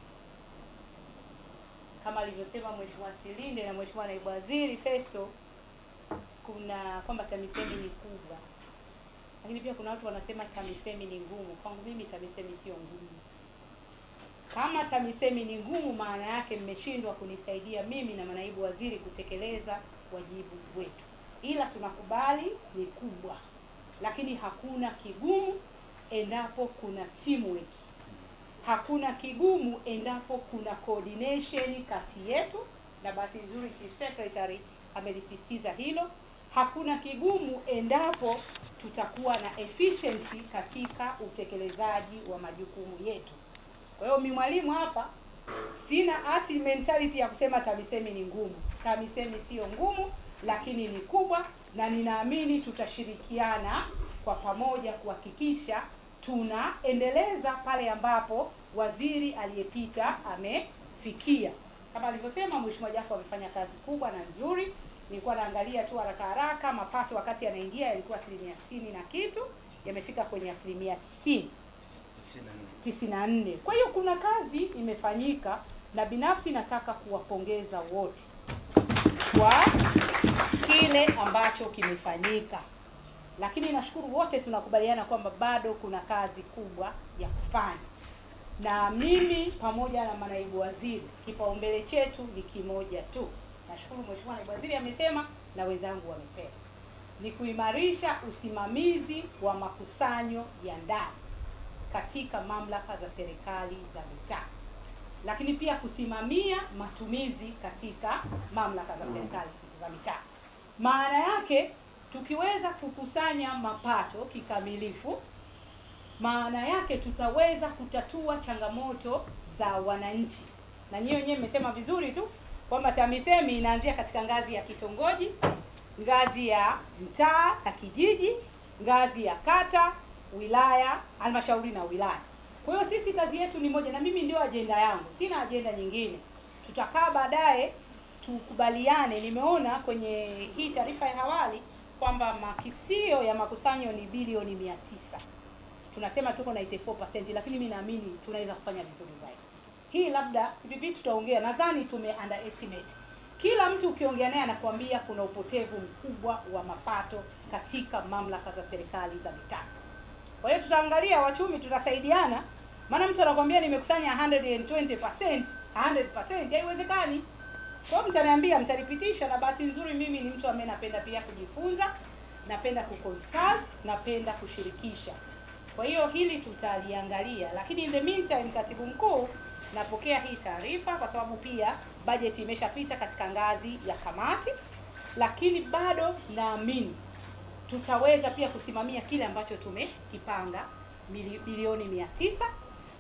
kama alivyosema Mheshimiwa Silinde na Mheshimiwa naibu waziri Festo, kuna kwamba TAMISEMI ni kubwa, lakini pia kuna watu wanasema TAMISEMI ni ngumu. Kwangu mimi TAMISEMI sio ngumu. Kama TAMISEMI ni ngumu, maana yake mmeshindwa kunisaidia mimi na manaibu waziri kutekeleza wajibu wetu. Ila tunakubali ni kubwa, lakini hakuna kigumu endapo kuna teamwork. Hakuna kigumu endapo kuna coordination kati yetu, na bahati nzuri Chief Secretary amelisisitiza hilo. Hakuna kigumu endapo tutakuwa na efficiency katika utekelezaji wa majukumu yetu. Kwa hiyo mimi mwalimu hapa sina ati mentality ya kusema TAMISEMI ni ngumu. TAMISEMI sio ngumu, lakini ni kubwa, na ninaamini tutashirikiana kwa pamoja kuhakikisha tunaendeleza pale ambapo waziri aliyepita amefikia. Kama alivyosema Mheshimiwa Jafo, amefanya kazi kubwa na nzuri. Nilikuwa naangalia tu haraka mapato wakati anaingia yalikuwa 60% na kitu, yamefika kwenye 94. Kwa hiyo kuna kazi imefanyika, na binafsi nataka kuwapongeza wote kwa kile ambacho kimefanyika. Lakini nashukuru wote tunakubaliana kwamba bado kuna kazi kubwa ya kufanya. Na mimi pamoja na manaibu waziri, kipaumbele chetu ni kimoja tu. Nashukuru Mheshimiwa naibu waziri amesema na wenzangu wamesema, ni kuimarisha usimamizi wa makusanyo ya ndani katika mamlaka za serikali za mitaa, lakini pia kusimamia matumizi katika mamlaka za serikali za mitaa. Maana yake tukiweza kukusanya mapato kikamilifu, maana yake tutaweza kutatua changamoto za wananchi. Na nyinyi wenyewe mmesema vizuri tu kwamba TAMISEMI inaanzia katika ngazi ya kitongoji, ngazi ya mtaa na kijiji, ngazi ya kata, wilaya, halmashauri na wilaya. Kwa hiyo sisi kazi yetu ni moja, na mimi ndio ajenda yangu, sina ajenda nyingine. Tutakaa baadaye tukubaliane. Nimeona kwenye hii taarifa ya awali kwamba makisio ya makusanyo ni bilioni 900. Tunasema tuko na 84%, lakini mimi naamini tunaweza kufanya vizuri zaidi. Hii labda vipi tutaongea, nadhani tume underestimate. Kila mtu ukiongea naye anakuambia kuna upotevu mkubwa wa mapato katika mamlaka za serikali za mitaa. Kwa hiyo tutaangalia, wachumi tutasaidiana, maana mtu anakuambia nimekusanya 120%, 100%, haiwezekani. Kwa hiyo mtaniambia, mtanipitisha, na bahati nzuri mimi ni mtu ambaye napenda pia kujifunza, napenda kuconsult, napenda kushirikisha. Kwa hiyo hili tutaliangalia, lakini in the meantime, katibu mkuu, napokea hii taarifa kwa sababu pia bajeti imeshapita katika ngazi ya kamati, lakini bado naamini tutaweza pia kusimamia kile ambacho tumekipanga bilioni 900,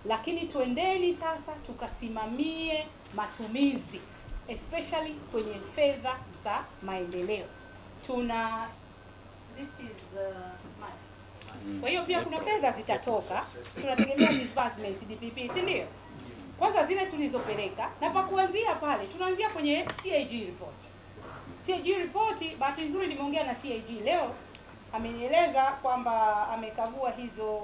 lakini tuendeni sasa tukasimamie matumizi especially kwenye fedha za maendeleo. Kwa hiyo pia kuna fedha zitatoka, tunategemea disbursement DPP, si ndio? Kwanza zile tulizopeleka, na pa kuanzia pale tunaanzia kwenye CAG report. CAG report, bahati nzuri nimeongea na CAG leo, amenieleza kwamba amekagua hizo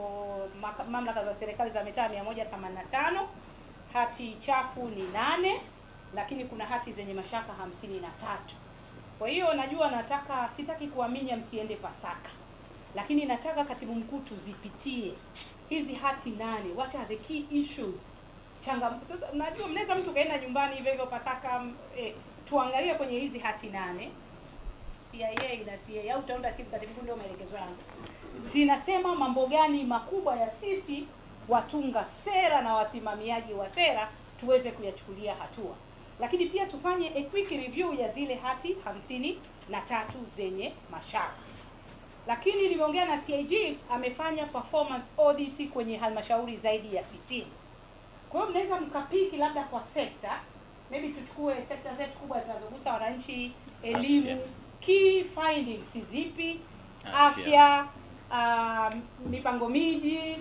mamlaka za serikali za mitaa 185, hati chafu ni 8, lakini kuna hati zenye mashaka 53. Kwa hiyo najua sitaki kuaminya msiende Pasaka, lakini nataka katibu mkuu tuzipitie hizi hati 8, what are the key issues. Sasa najua mnaweza mtu kaenda nyumbani hivyo Pasaka, tuangalie kwenye hizi hati 8. CIA na CIA au utaunda timu, katibu mkuu ndio maelekezo yangu. Zinasema mambo gani makubwa ya sisi watunga sera na wasimamiaji wa sera tuweze kuyachukulia hatua. lakini pia tufanye a quick review ya zile hati 53 zenye mashaka. Lakini nimeongea na CAG, amefanya performance audit kwenye halmashauri zaidi ya 60. Kwa hiyo mnaweza mkapiki labda kwa sekta, maybe tuchukue sekta zetu kubwa zinazogusa wananchi, elimu, key findings zipi, afya, mipango miji.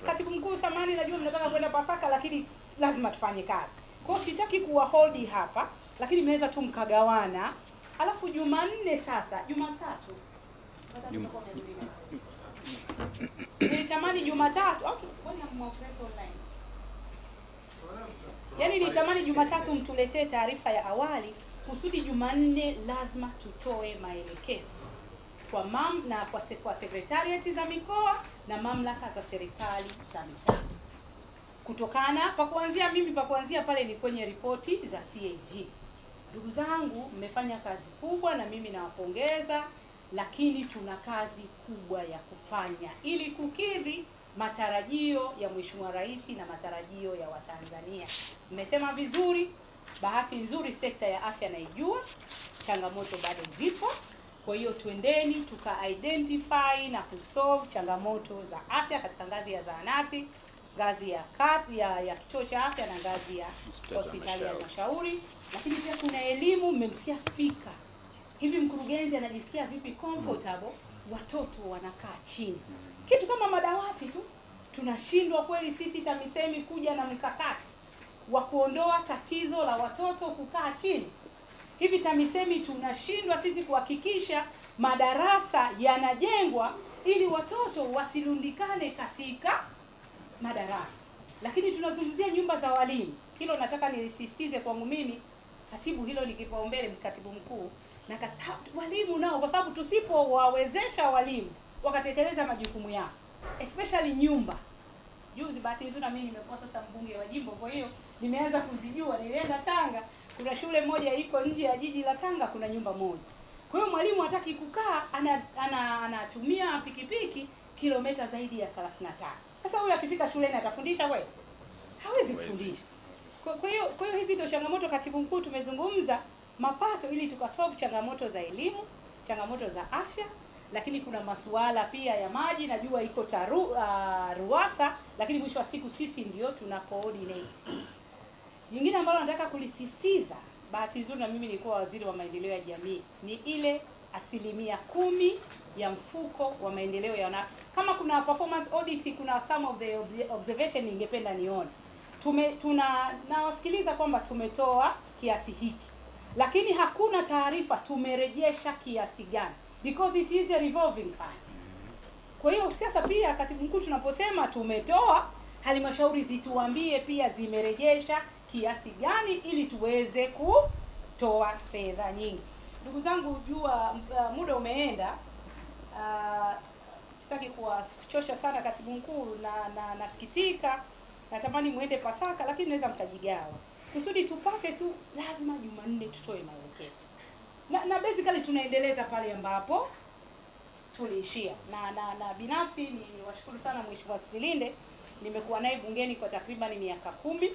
Katibu mkuu, samani najua mnataka kwenda Pasaka, lakini lazima tufanye kazi. Kwa hiyo sitaki kuwa hold hapa, lakini mnaweza tu mkagawana. Alafu Jumanne sasa, Jumatatu. Nilitamani Jumatatu au kwani mwaoperate online. Yaani nitamani Jumatatu mtuletee taarifa ya awali kusudi Jumanne lazima tutoe maelekezo kwa kwa secretariat za mikoa na mamlaka za serikali za mitaa. Kutokana pa kuanzia pale ni kwenye ripoti za CAG. Ndugu zangu, mmefanya kazi kubwa na mimi nawapongeza, lakini tuna kazi kubwa ya kufanya ili kukidhi matarajio ya Mheshimiwa Rais na matarajio ya Watanzania. Mmesema vizuri, bahati nzuri sekta ya afya naijua, changamoto bado zipo. Kwa hiyo twendeni tuka-identify na kusolve changamoto za afya katika ngazi ya zahanati, ngazi ya ya kituo cha afya na ngazi ya hospitali ya halmashauri. Lakini pia kuna elimu, mmemsikia speaker. Hivi mkurugenzi anajisikia vipi comfortable watoto wanakaa chini? Kitu kama madawati tu tunashindwa kweli sisi TAMISEMI kuja na mkakati wa kuondoa tatizo la watoto kukaa chini. Hivi TAMISEMI tunashindwa sisi kuhakikisha madarasa yanajengwa ili watoto wasilundikane katika madarasa. Lakini tunazungumzia nyumba za walimu. Hilo nataka nilisisitize kwangu mimi katibu, hilo ni kipaumbele katibu mkuu na walimu nao, kwa sababu tusipowawezesha walimu wakatekeleza majukumu yao, especially nyumba. Juzi bahati nzuri na mimi nimekuwa sasa mbunge wa jimbo, kwa hiyo nimeanza kuzijua. Nilienda Tanga, kuna shule moja iko nje ya jiji la Tanga, kuna nyumba moja. Kwa hiyo mwalimu hataki kukaa, anatumia pikipiki kilomita zaidi ya 35. Sasa huyu akifika shuleni atafundisha wewe? Hawezi kufundisha. Kwa hiyo hizi ndio changamoto katibu mkuu tumezungumza mapato ili tukasolve changamoto za elimu, changamoto za afya, lakini kuna masuala pia ya maji, najua iko RUWASA, lakini mwisho wa siku sisi ndio tuna coordinate. Nyingine ambalo nataka kulisisitiza, bahati nzuri na mimi nilikuwa waziri wa maendeleo ya jamii, ni ile 10% ya mfuko wa maendeleo ya wanawake. Kama kuna performance audit, kuna some of the observation ningependa nione. Nawasikiliza kwamba tumetoa kiasi hiki, lakini hakuna taarifa tumerejesha kiasi gani, because it is a revolving fund. Kwa hiyo sasa pia katibu mkuu, tunaposema tumetoa, halmashauri zituambie pia zimerejesha kiasi gani ili tuweze kutoa fedha nyingi. Ndugu zangu, jua muda umeenda, sitaki kuchosha sana katibu mkuu, na nasikitika, natamani muende Pasaka, lakini naweza mkajigawa kusudi tupate tu, lazima Jumanne tutoe maelekezo na basically tunaendeleza pale ambapo tuliishia. Na binafsi ni washukuru sana Mheshimiwa Silinde, nimekuwa naye bungeni kwa takriban miaka 10.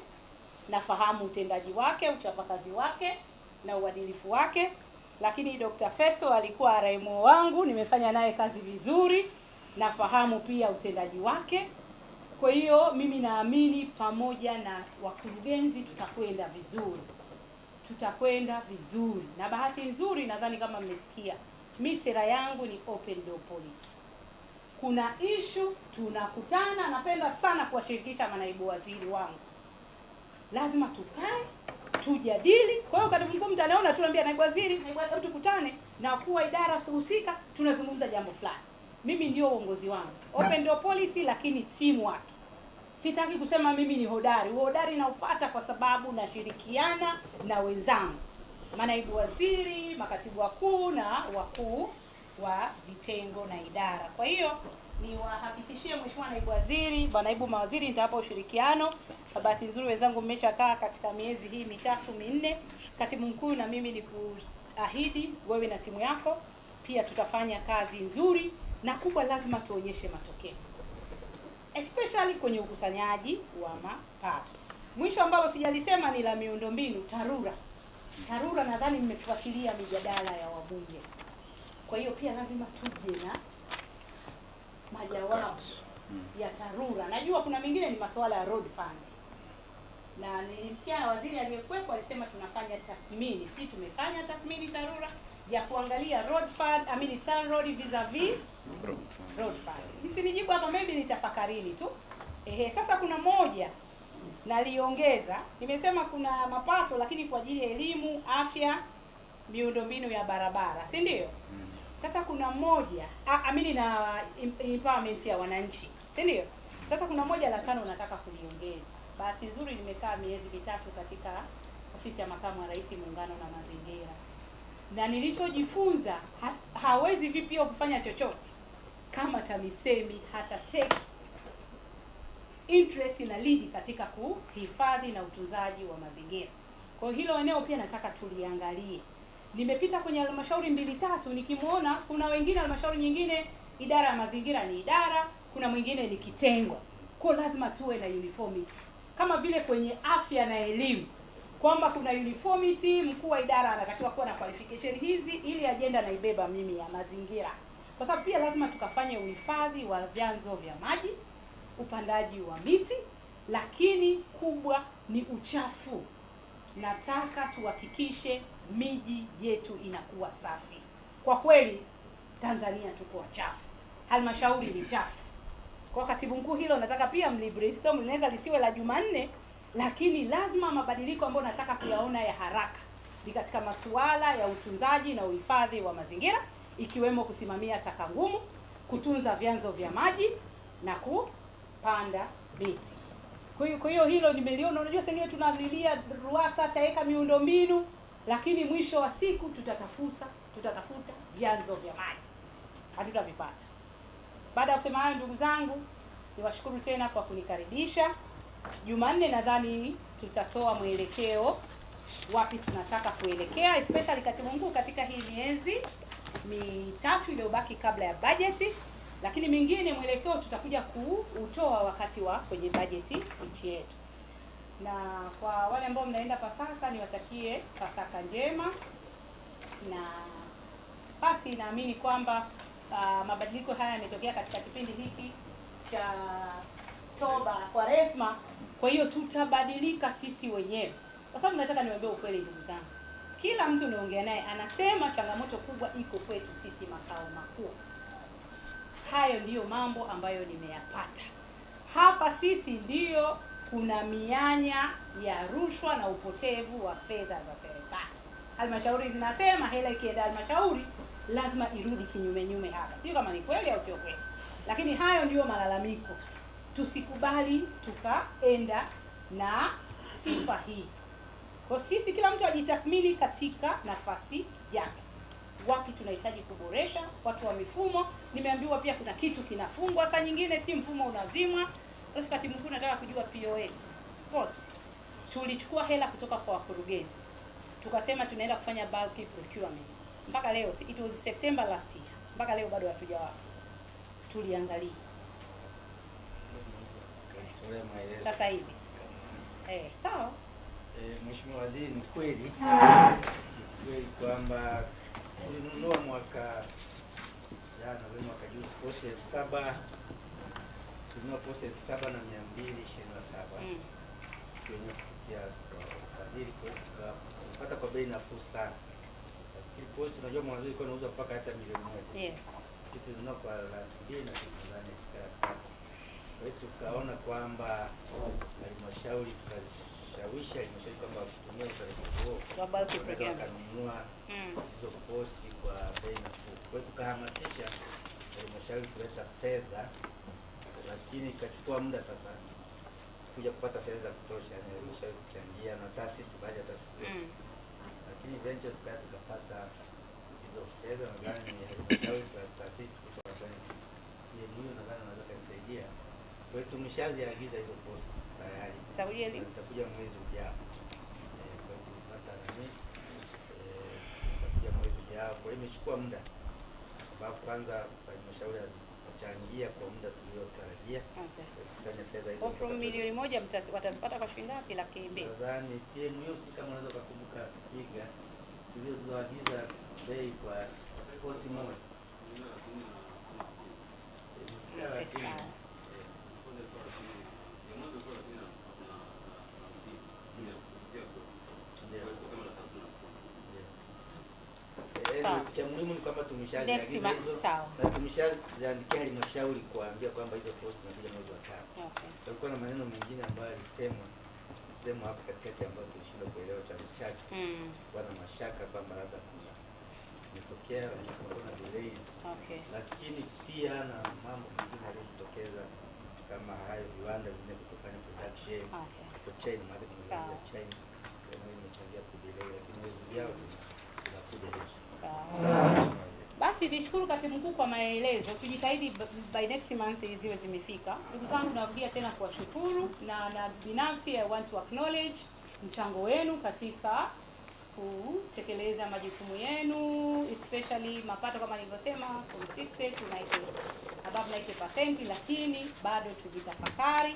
Nafahamu utendaji wake, uchapakazi wake na uadilifu wake. Lakini Dr. Festo alikuwa RMO wangu, nimefanya naye kazi vizuri, nafahamu pia utendaji wake. Kwa hiyo mimi naamini pamoja na wakurugenzi tutakwenda vizuri. Na bahati nzuri, nadhani kama mmesikia, mimi sera yangu ni open door policy. Kuna issue tunakutana, napenda sana kuwashirikisha manaibu waziri wangu. Lazima tukae, tujadili. Kwa hiyo katibu mkuu mtaniona tunaambia naibu waziri, tukutane na kuwa idara husika, tunazungumza jambo fulani. Mimi ndio uongozi wangu. Open door policy, lakini teamwork. Sitaki kusema mimi ni hodari. Uhodari na upata kwa sababu nashirikiana na wenzangu, manaibu waziri, makatibu wakuu na wakuu wa vitengo na idara. Kwa hiyo niwahakikishie Mheshimiwa naibu waziri, naibu mawaziri, nitawapa ushirikiano. Bahati nzuri wenzangu mmeshakaa katika miezi hii 3-4. Katibu mkuu na mimi ni kuahidi wewe na timu yako pia tutafanya kazi nzuri na kubwa, lazima tuonyeshe matokeo, especially kwenye ukusanyaji wa mapato. Mwisho ambalo sijalisema ni la miundombinu, TARURA. TARURA nadhani mmefuatilia mijadala ya wabunge. Kwa hiyo pia lazima tuje na majawabu ya TARURA. Najua kuna mengine ni masuala ya road fund. Na nilimsikia waziri aliyekuwepo alisema tunafanya tathmini. Sisi tumefanya tathmini TARURA ya kuangalia road fund, TAR road vis-a-vis road fund. Msinijibu hapa, maybe nitafakarini tu. Sasa kuna moja naliongeza, nimesema kuna mapato lakini kwa ajili ya elimu, afya, miundombinu ya barabara, si ndio? Sasa kuna moja na empowerment ya wananchi, si ndio? Sasa kuna moja la 5 nataka kuliongeza. Bahati nzuri nimekaa miezi mitatu katika ofisi ya makamu wa rais muungano na mazingira, na nilichojifunza hawezi VPO kufanya chochote kama TAMISEMI hata take interest na lead katika kuhifadhi na utunzaji wa mazingira. Kwa hilo eneo pia nataka tuliangalie. Nimepita kwenye halmashauri 2-3 nikimuona kuna wengine halmashauri nyingine idara ya mazingira ni idara, kuna mwingine ni kitengo. Kwa lazima tuwe na uniformity. Kama vile kwenye afya na elimu kwamba kuna uniformity, mkuu wa idara anatakiwa kuwa na qualification hizi ili ajenda naibeba mimi ya mazingira. Kwa sababu pia lazima tukafanye uhifadhi wa vyanzo vya maji, upandaji wa miti, lakini kubwa ni uchafu. Nataka tuhakikishe miji yetu inakuwa safi. Kwa kweli Tanzania tuko wachafu. Halmashauri ni chafu. Kwa katibu mkuu hilo nataka pia mlibrainstorm, linaweza lisiwe la Jumanne, lakini lazima mabadiliko ambayo nataka kuyaona ya haraka ni katika masuala ya utunzaji na uhifadhi wa mazingira, ikiwemo kusimamia taka ngumu, kutunza vyanzo vya maji na kupanda miti. Kwa hiyo hilo nimeliona. Unajua sengine tunalilia RUWASA taweka miundombinu, lakini mwisho wa siku tutatafuta vyanzo vya maji, hatutavipata. Baada ya kusema hayo, ndugu zangu, niwashukuru tena kwa kunikaribisha. Jumanne nadhani tutatoa mwelekeo wapi tunataka kuelekea, especially katibu mkuu katika hii miezi mitatu iliyobaki kabla ya bajeti, lakini mingine mwelekeo tutakuja kuutoa wakati wa kwenye bajeti speech yetu. Na kwa wale ambao mnaenda Pasaka, niwatakie Pasaka njema, na basi naamini kwamba mabadiliko haya yametokea katika kipindi hiki cha toba kwa resma. Kwa hiyo tutabadilika sisi wenyewe, kwa sababu nataka niwaambie ukweli ndugu zangu, kila mtu unaongea naye anasema changamoto kubwa iko kwetu sisi makao makuu. Hayo ndiyo mambo ambayo nimeyapata hapa. Sisi ndiyo kuna mianya ya rushwa na upotevu wa fedha za serikali. Halmashauri zinasema hela ikienda halmashauri lazima irudi kinyume hapa. Sio kama ni kweli au sio kweli, lakini hayo ndiyo malalamiko. Tusikubali tukaenda na sifa hii. Kwa sisi kila mtu ajitathmini katika nafasi yake. Wapi tunahitaji kuboresha? Watu wa mifumo, nimeambiwa pia kuna kitu kinafungwa saa nyingine, si mfumo unazimwa. Alafu katibu mkuu nataka kujua POS. Tulichukua hela kutoka kwa wakurugenzi, tukasema tunaenda kufanya bulk procurement. Mpaka leo, it was September last year, mpaka leo bado hatujawapa. Tuliangalia sasa hivi. Sawa. Mheshimiwa Waziri, ni kweli kwamba tulinunua mwaka juzi posi 7,000, tulinunua posi 7,227. Sisi wenyewe kupitia ufadhili tukapata kwa bei nafuu sana. Lakini posi unajua mwanzo ilikuwa inauzwa mpaka hata milioni 1. Yes. Tulinunua kwa 2 na Tanzania tukapata. Kwa hiyo tukaona kwamba halmashauri tukashawishi halmashauri kwamba kutumia utaratibu huo wakanunua hizo posi kwa bei nafuu. Kwa hiyo tukahamasisha halmashauri kuleta fedha, lakini ikachukua muda sasa kuja kupata fedha za kutosha, na halmashauri kuchangia na taasisi, baadhi ya taasisi. Lakini venture tukapata hizo fedha, nadhani ni halmashauri plus taasisi kwa hiyo nadhani naweza kusaidia. Kwa hiyo tumeshaziagiza hizo posti tayari. Zitakuja mwezi ujao. Kwa hiyo tupata zitakuja mwezi ujao. Kwa hiyo imechukua muda kwa sababu kwanza halmashauri kuchangia kwa muda tuliotarajia. Okay. Kukusanya fedha hizo. From milioni 1 watazipata kwa shilingi ngapi? 200,000. Nadhani TMU si kama unaweza kukumbuka piga tulioagiza bei kwa kosi moja. Cha muhimu ni kwamba tumeshaziagiza hizo na tumeshaziandikia halmashauri kuambia kwamba hizo kosi zinakuja mwezi wa 5. Okay. Kulikuwa na maneno mengine ambayo alisemwa hapo katikati ambayo tulishindwa kuelewa chanzo chake. Wana mashaka kwamba labda kuna imetokea kuna delays. Okay. Lakini pia na mambo mengine yaliyotokeza kama hayo viwanda vingine kutokana production. Okay. Kwa China market za China ndio imechangia kudelay, lakini hizo vyao tunakuja hizo. Basi nishukuru katibu mkuu kwa maelezo. Tujitahidi by next month ziwe zimefika. Ndugu zangu, narudia tena kuwashukuru na binafsi I want to acknowledge mchango wenu katika kutekeleza majukumu yenu, especially mapato kama nilivyosema from 60 to 90 above 90%, lakini bado tujitafakari.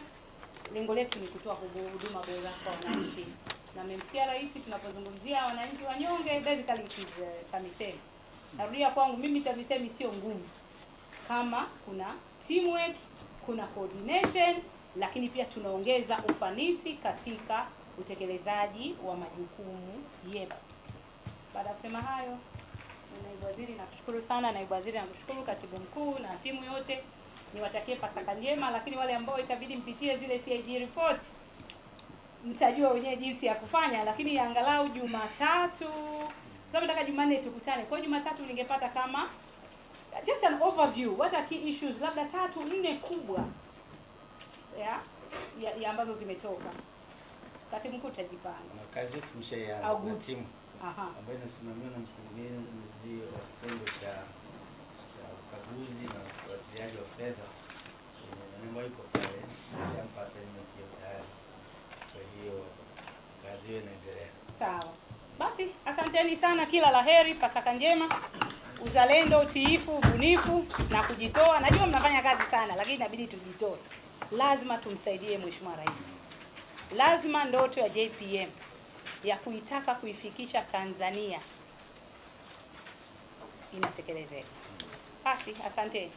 Lengo letu ni kutoa huduma bora kwa wananchi. Na mmemsikia rais tunapozungumzia wananchi wanyonge, basically it is TAMISEMI. Narudia kwangu mimi TAMISEMI sio ngumu. Kama kuna teamwork, kuna coordination, lakini pia tunaongeza ufanisi katika utekelezaji wa majukumu yetu. Baada ya kusema hayo, naibu waziri nakushukuru sana, naibu waziri nakushukuru, katibu mkuu na timu yote. Niwatakie Pasaka njema, lakini wale ambao itabidi mpitie zile CID report mtajua wenyewe jinsi ya kufanya, lakini angalau Jumatatu, sababu nataka Jumanne tukutane. Kwa Jumatatu ningepata kama just an overview, what are key issues, labda 3-4 kubwa ya ambazo zimetoka. Katibu mkuu utajipanga. Kazi yetu tumeshaanza timu ambayo inasimamiwa na mkurugenzi wa kitengo cha ukaguzi na ufuatiliaji wa fedha. Namba ipo pale, shampa assignment hiyo tayari. Kwa hiyo kazi hiyo inaendelea. Sawa. Basi asanteni sana, kila laheri, Pasaka njema, uzalendo, utiifu, ubunifu na kujitoa. Najua mnafanya kazi sana, lakini inabidi tujitoe. Lazima tumsaidie Mheshimiwa Rais. Lazima ndoto ya JPM ya kuitaka kuifikisha Tanzania inatekelezeka. Basi asanteni.